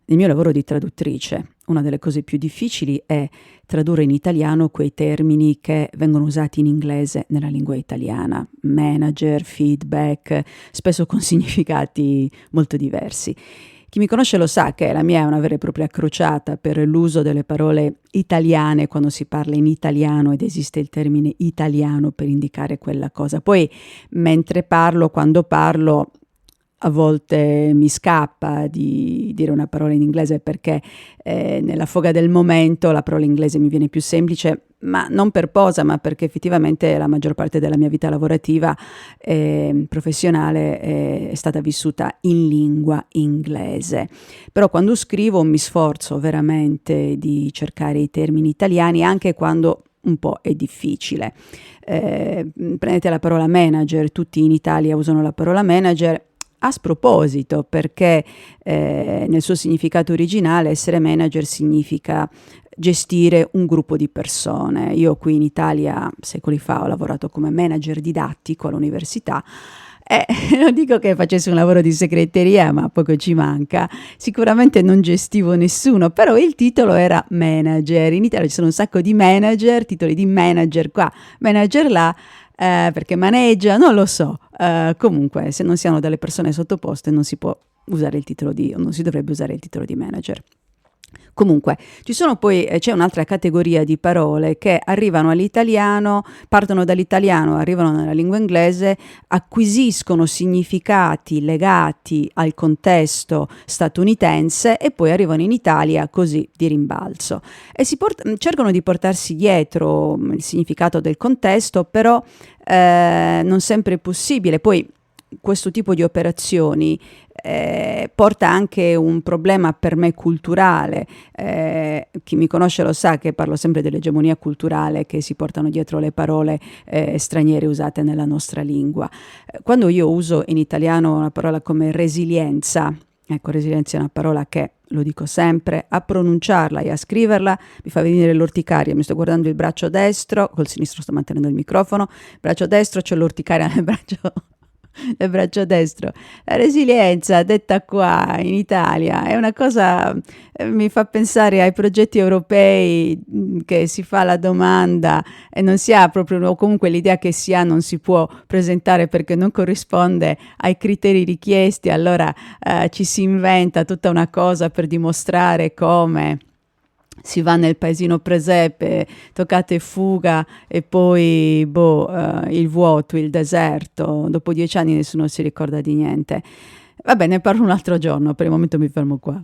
il mio lavoro di traduttrice. Una delle cose più difficili è tradurre in italiano quei termini che vengono usati in inglese nella lingua italiana, manager, feedback, spesso con significati molto diversi. Chi mi conosce lo sa che la mia è una vera e propria crociata per l'uso delle parole italiane quando si parla in italiano ed esiste il termine italiano per indicare quella cosa. Poi, mentre parlo, quando parlo, a volte mi scappa di dire una parola in inglese perché nella foga del momento la parola inglese mi viene più semplice, ma non per posa, ma perché effettivamente la maggior parte della mia vita lavorativa e professionale è stata vissuta in lingua inglese. Però quando scrivo mi sforzo veramente di cercare i termini italiani, anche quando un po' è difficile. Prendete la parola manager, tutti in Italia usano la parola manager, a sproposito, perché nel suo significato originale essere manager significa gestire un gruppo di persone. Io qui in Italia secoli fa ho lavorato come manager didattico all'università e non dico che facessi un lavoro di segreteria, ma poco ci manca. Sicuramente non gestivo nessuno, però il titolo era manager. In Italia ci sono un sacco di manager, titoli di manager qua, manager là, perché maneggia, non lo so. Comunque, se non si hanno delle persone sottoposte, non si può usare il titolo di, o non si dovrebbe usare il titolo di manager. Comunque, ci sono poi, c'è un'altra categoria di parole che arrivano all'italiano, partono dall'italiano, arrivano nella lingua inglese, acquisiscono significati legati al contesto statunitense e poi arrivano in Italia così di rimbalzo. E cercano di portarsi dietro il significato del contesto, però non sempre è possibile. Poi questo tipo di operazioni porta anche un problema per me culturale. Chi mi conosce lo sa che parlo sempre dell'egemonia culturale che si portano dietro le parole straniere usate nella nostra lingua. Quando io uso in italiano una parola come resilienza, ecco, resilienza è una parola che, lo dico sempre, a pronunciarla e a scriverla mi fa venire l'orticaria. Mi sto guardando il braccio destro, col sinistro sto mantenendo il microfono, braccio destro c'ho l'orticaria nel braccio destro. La resilienza, detta qua in Italia, è una cosa, mi fa pensare ai progetti europei che si fa la domanda e non si ha proprio, o comunque l'idea che si ha non si può presentare perché non corrisponde ai criteri richiesti, allora ci si inventa tutta una cosa per dimostrare come si va nel paesino presepe, toccate fuga e poi il vuoto, il deserto. Dopo 10 anni nessuno si ricorda di niente. Va bene, ne parlo un altro giorno, per il momento mi fermo qua.